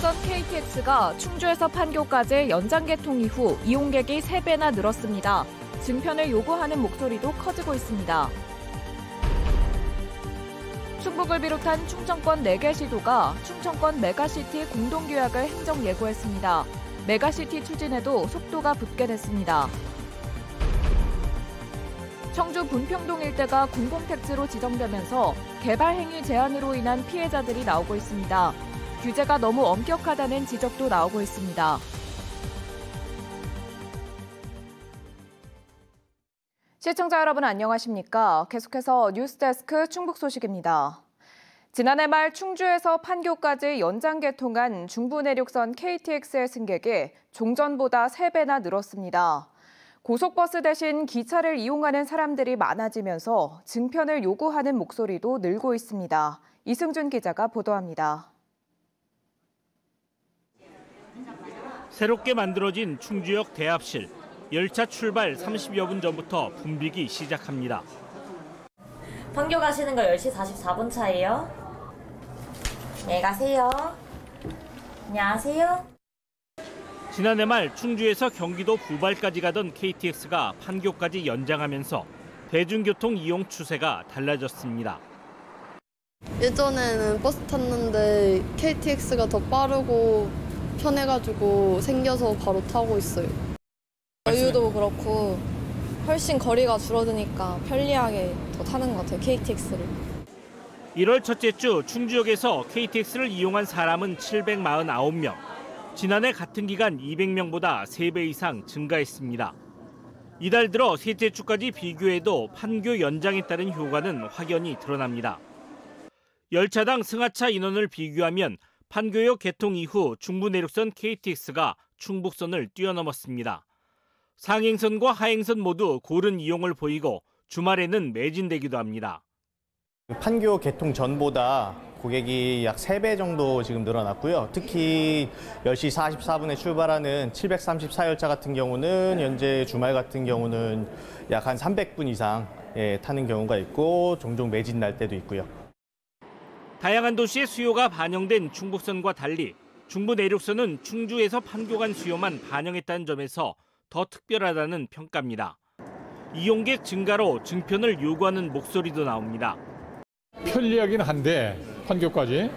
내륙선 KTX가 충주에서 판교까지 연장 개통 이후 이용객이 3배나 늘었습니다. 증편을 요구하는 목소리도 커지고 있습니다. 충북을 비롯한 충청권 4개 시도가 충청권 메가시티 공동규약을 행정 예고했습니다. 메가시티 추진에도 속도가 붙게 됐습니다. 청주 분평동 일대가 공공택지로 지정되면서 개발 행위 제한으로 인한 피해자들이 나오고 있습니다. 규제가 너무 엄격하다는 지적도 나오고 있습니다. 시청자 여러분 안녕하십니까? 계속해서 뉴스데스크 충북 소식입니다. 지난해 말 충주에서 판교까지 연장 개통한 중부내륙선 KTX의 승객이 종전보다 3배나 늘었습니다. 고속버스 대신 기차를 이용하는 사람들이 많아지면서 증편을 요구하는 목소리도 늘고 있습니다. 이승준 기자가 보도합니다. 새롭게 만들어진 충주역 대합실. 열차 출발 30여 분 전부터 붐비기 시작합니다. 판교 가시는 거 10시 44분 차예요. 네, 가세요. 안녕하세요. 지난해 말 충주에서 경기도 부발까지 가던 KTX가 판교까지 연장하면서 대중교통 이용 추세가 달라졌습니다. 예전에는 버스 탔는데 KTX가 더 빠르고 편해가지고 생겨서 바로 타고 있어요. 여유도 그렇고 훨씬 거리가 줄어드니까 편리하게 더 타는 것 같아요, KTX를. 1월 첫째 주 충주역에서 KTX를 이용한 사람은 749명. 지난해 같은 기간 200명보다 3배 이상 증가했습니다. 이달 들어 셋째 주까지 비교해도 판교 연장에 따른 효과는 확연히 드러납니다. 열차당 승하차 인원을 비교하면 판교역 개통 이후 중부내륙선 KTX가 충북선을 뛰어넘었습니다. 상행선과 하행선 모두 고른 이용을 보이고 주말에는 매진되기도 합니다. 판교 개통 전보다 고객이 약 3배 정도 지금 늘어났고요. 특히 10시 44분에 출발하는 734열차 같은 경우는 현재 주말 같은 경우는 약 한 300분 이상 타는 경우가 있고 종종 매진 날 때도 있고요. 다양한 도시의 수요가 반영된 충북선과 달리 중부내륙선은 충주에서 판교 간 수요만 반영했다는 점에서 더 특별하다는 평가입니다. 이용객 증가로 증편을 요구하는 목소리도 나옵니다. 편리하긴 한데 판교까지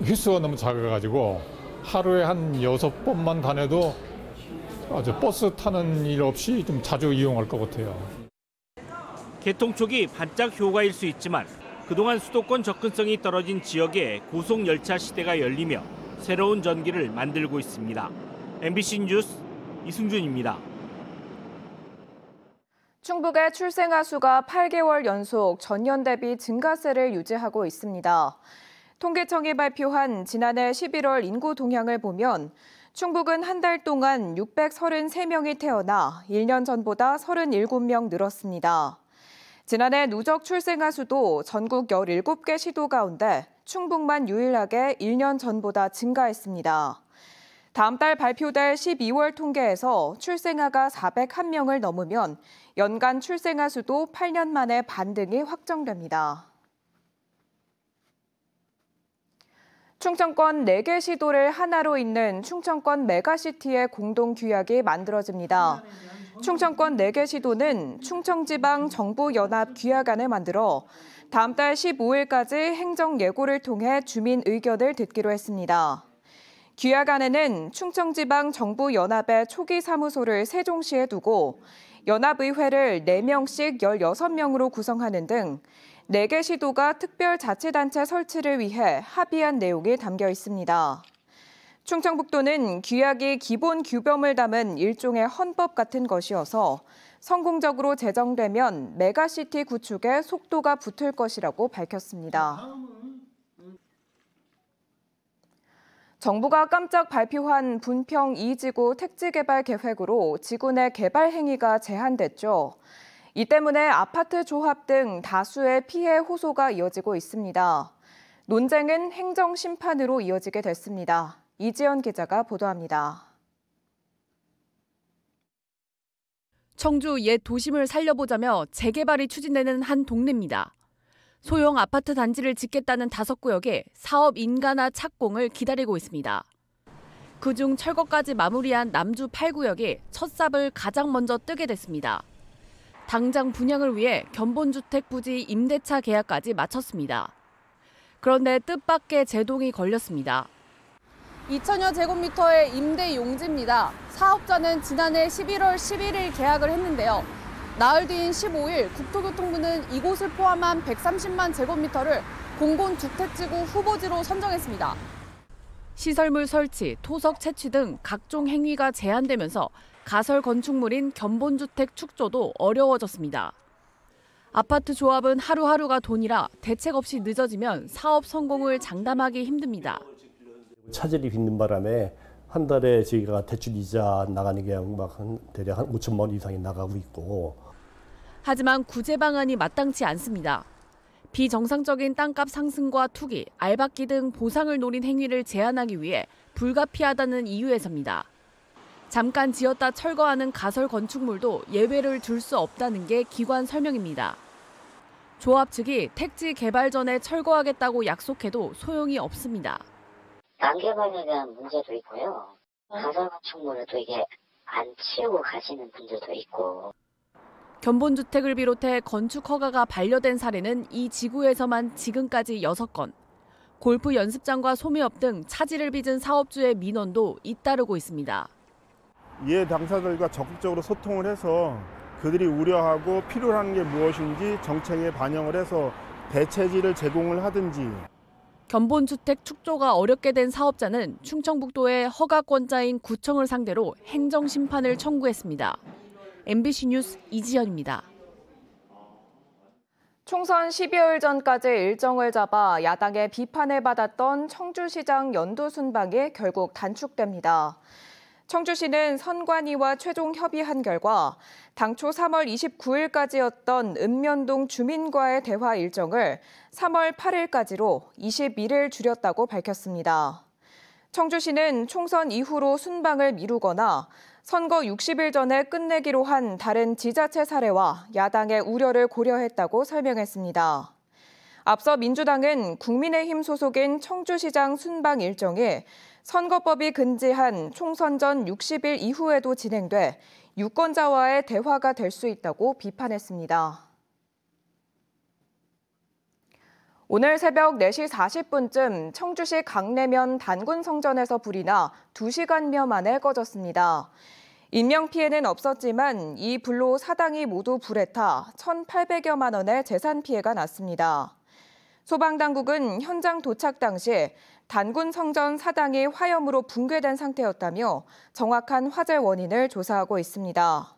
휘수가 너무 작아가지고 하루에 한 6번만 다녀도 버스 타는 일 없이 좀 자주 이용할 것 같아요. 개통 초기 반짝 효과일 수 있지만 그동안 수도권 접근성이 떨어진 지역에 고속열차 시대가 열리며 새로운 전기를 만들고 있습니다. MBC 뉴스 이승준입니다. 충북의 출생아 수가 8개월 연속 전년 대비 증가세를 유지하고 있습니다. 통계청이 발표한 지난해 11월 인구 동향을 보면 충북은 한 달 동안 633명이 태어나 1년 전보다 37명 늘었습니다. 지난해 누적 출생아 수도 전국 17개 시도 가운데 충북만 유일하게 1년 전보다 증가했습니다. 다음 달 발표될 12월 통계에서 출생아가 401명을 넘으면 연간 출생아 수도 8년 만에 반등이 확정됩니다. 충청권 4개 시도를 하나로 잇는 충청권 메가시티의 공동규약이 만들어집니다. 충청권 4개 시도는 충청지방정부연합규약안을 만들어 다음 달 15일까지 행정예고를 통해 주민 의견을 듣기로 했습니다. 규약안에는 충청지방정부연합의 초기 사무소를 세종시에 두고 연합의회를 4명씩 16명으로 구성하는 등 4개 시도가 특별자치단체 설치를 위해 합의한 내용이 담겨 있습니다. 충청북도는 규약이 기본 규범을 담은 일종의 헌법 같은 것이어서 성공적으로 제정되면 메가시티 구축에 속도가 붙을 것이라고 밝혔습니다. 정부가 깜짝 발표한 분평 2지구 택지개발 계획으로 지구 내 개발 행위가 제한됐죠. 이 때문에 아파트 조합 등 다수의 피해 호소가 이어지고 있습니다. 논쟁은 행정심판으로 이어지게 됐습니다. 이지연 기자가 보도합니다. 청주 옛 도심을 살려보자며 재개발이 추진되는 한 동네입니다. 소형 아파트 단지를 짓겠다는 5구역에 사업 인가나 착공을 기다리고 있습니다. 그중 철거까지 마무리한 남주 8구역이 첫 삽을 가장 먼저 뜨게 됐습니다. 당장 분양을 위해 견본주택 부지 임대차 계약까지 마쳤습니다. 그런데 뜻밖의 제동이 걸렸습니다. 2천여 제곱미터의 임대 용지입니다. 사업자는 지난해 11월 11일 계약을 했는데요. 나흘 뒤인 15일 국토교통부는 이곳을 포함한 130만 제곱미터를 공공주택지구 후보지로 선정했습니다. 시설물 설치, 토석 채취 등 각종 행위가 제한되면서 가설 건축물인 견본주택 축조도 어려워졌습니다. 아파트 조합은 하루하루가 돈이라 대책 없이 늦어지면 사업 성공을 장담하기 힘듭니다. 차질이 빚는 바람에 한 달에 저희가 대출 이자 나가는 게 막 대략 한 5천만 원 이상이 나가고 있고. 하지만 구제 방안이 마땅치 않습니다. 비정상적인 땅값 상승과 투기, 알박기 등 보상을 노린 행위를 제한하기 위해 불가피하다는 이유에서입니다. 잠깐 지었다 철거하는 가설 건축물도 예외를 둘 수 없다는 게 기관 설명입니다. 조합 측이 택지 개발 전에 철거하겠다고 약속해도 소용이 없습니다. 단개발에 대한 문제도 있고요. 가설 건축물을 또 이게 안 치우고 가시는 분들도 있고. 견본주택을 비롯해 건축 허가가 반려된 사례는 이 지구에서만 지금까지 6건. 골프 연습장과 소매업 등 차질을 빚은 사업주의 민원도 잇따르고 있습니다. 이해 당사자들과 적극적으로 소통을 해서 그들이 우려하고 필요한 게 무엇인지 정책에 반영을 해서 대체지를 제공을 하든지. 견본주택 축조가 어렵게 된 사업자는 충청북도의 허가권자인 구청을 상대로 행정심판을 청구했습니다. MBC 뉴스 이지연입니다. 총선 12일 전까지 일정을 잡아 야당의 비판을 받았던 청주시장 연도 순방이 결국 단축됩니다. 청주시는 선관위와 최종 협의한 결과 당초 3월 29일까지였던 읍면동 주민과의 대화 일정을 3월 8일까지로 21일 줄였다고 밝혔습니다. 청주시는 총선 이후로 순방을 미루거나 선거 60일 전에 끝내기로 한 다른 지자체 사례와 야당의 우려를 고려했다고 설명했습니다. 앞서 민주당은 국민의힘 소속인 청주시장 순방 일정이 선거법이 금지한 총선 전 60일 이후에도 진행돼 유권자와의 대화가 될 수 있다고 비판했습니다. 오늘 새벽 4시 40분쯤 청주시 강내면 단군성전에서 불이 나 2시간여 만에 꺼졌습니다. 인명피해는 없었지만 이 불로 사당이 모두 불에 타 1,800여만 원의 재산 피해가 났습니다. 소방당국은 현장 도착 당시 단군성전 사당이 화염으로 붕괴된 상태였다며 정확한 화재 원인을 조사하고 있습니다.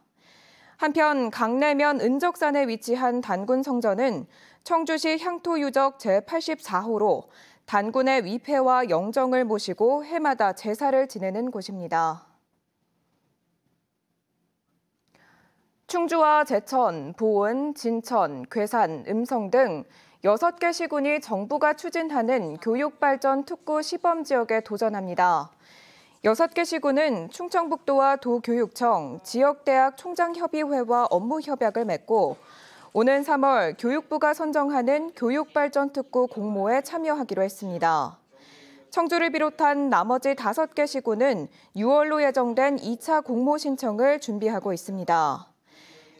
한편 강내면 은적산에 위치한 단군성전은 청주시 향토유적 제84호로 단군의 위패와 영정을 모시고 해마다 제사를 지내는 곳입니다. 충주와 제천, 보은, 진천, 괴산, 음성 등 6개 시군이 정부가 추진하는 교육발전 특구 시범지역에 도전합니다. 6개 시군은 충청북도와 도교육청, 지역대학 총장협의회와 업무협약을 맺고 오는 3월 교육부가 선정하는 교육발전 특구 공모에 참여하기로 했습니다. 청주를 비롯한 나머지 5개 시군은 6월로 예정된 2차 공모 신청을 준비하고 있습니다.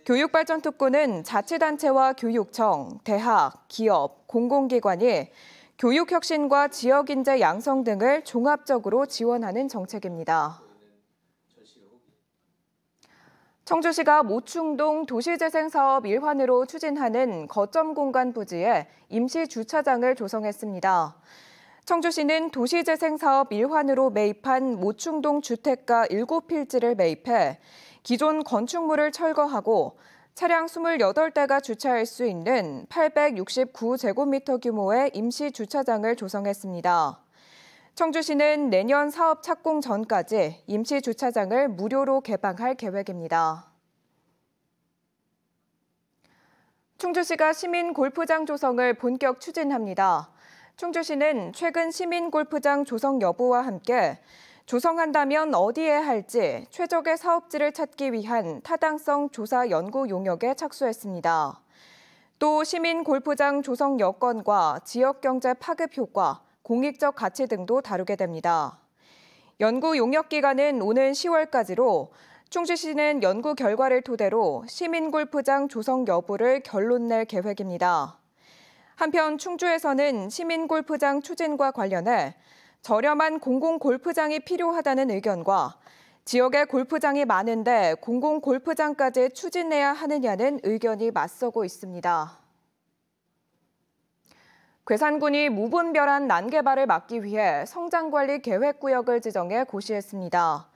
교육발전 특구는 자치단체와 교육청, 대학, 기업, 공공기관이 교육혁신과 지역인재 양성 등을 종합적으로 지원하는 정책입니다. 청주시가 모충동 도시재생사업 일환으로 추진하는 거점 공간 부지에 임시 주차장을 조성했습니다. 청주시는 도시재생사업 일환으로 매입한 모충동 주택가 7필지를 매입해 기존 건축물을 철거하고 차량 28대가 주차할 수 있는 869제곱미터 규모의 임시 주차장을 조성했습니다. 청주시는 내년 사업 착공 전까지 임시 주차장을 무료로 개방할 계획입니다. 충주시가 시민 골프장 조성을 본격 추진합니다. 충주시는 최근 시민 골프장 조성 여부와 함께 조성한다면 어디에 할지 최적의 사업지를 찾기 위한 타당성 조사 연구 용역에 착수했습니다. 또 시민 골프장 조성 여건과 지역경제 파급 효과, 공익적 가치 등도 다루게 됩니다. 연구 용역 기간은 오는 10월까지로 충주시는 연구 결과를 토대로 시민골프장 조성 여부를 결론 낼 계획입니다. 한편 충주에서는 시민골프장 추진과 관련해 저렴한 공공골프장이 필요하다는 의견과 지역에 골프장이 많은데 공공골프장까지 추진해야 하느냐는 의견이 맞서고 있습니다. 괴산군이 무분별한 난개발을 막기 위해 성장관리 계획구역을 지정해 고시했습니다.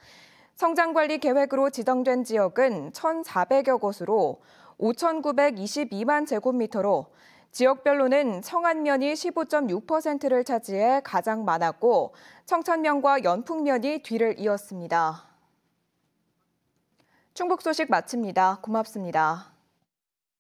성장관리 계획으로 지정된 지역은 1,400여 곳으로 5,922만 제곱미터로 지역별로는 청안면이 15.6%를 차지해 가장 많았고 청천면과 연풍면이 뒤를 이었습니다. 충북 소식 마칩니다. 고맙습니다.